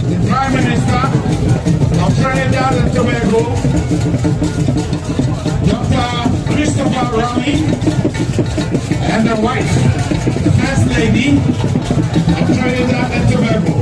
the Prime Minister of Trinidad and Tobago, Dr. Christopher Rami, and the wife, the First Lady of Trinidad and Tobago.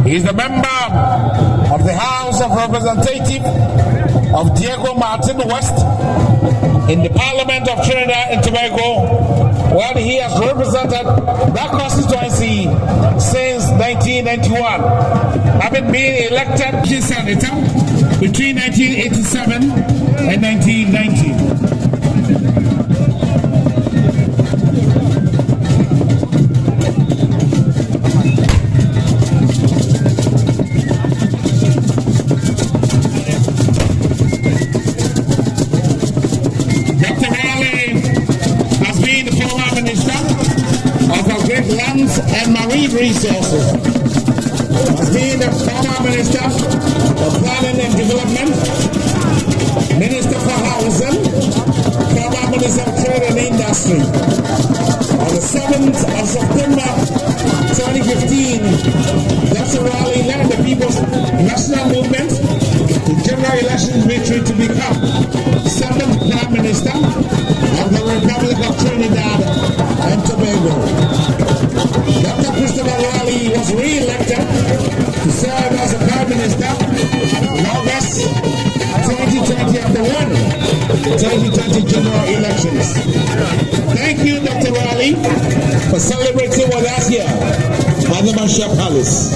He is the member of the House of Representatives of Diego Martin West in the Parliament of Trinidad and Tobago, where he has represented that constituency since 1991, having been elected senator between 1987 and 1990. Lands and marine resources, has been the former Minister for Planning and Development, Minister for Housing, former Minister of Trade and Industry. On the 7th of September 2015, Dr. Raleigh led the People's National Movement to general election victory to become 7th Prime Minister of the Republic of Trinidad and Tobago. Dr. Christopher Raleigh was re-elected to serve as a Prime Minister in August 2020 after winning the 2020 general elections. Thank you, Dr. Raleigh, for celebrating with us here at the Manhyia Palace.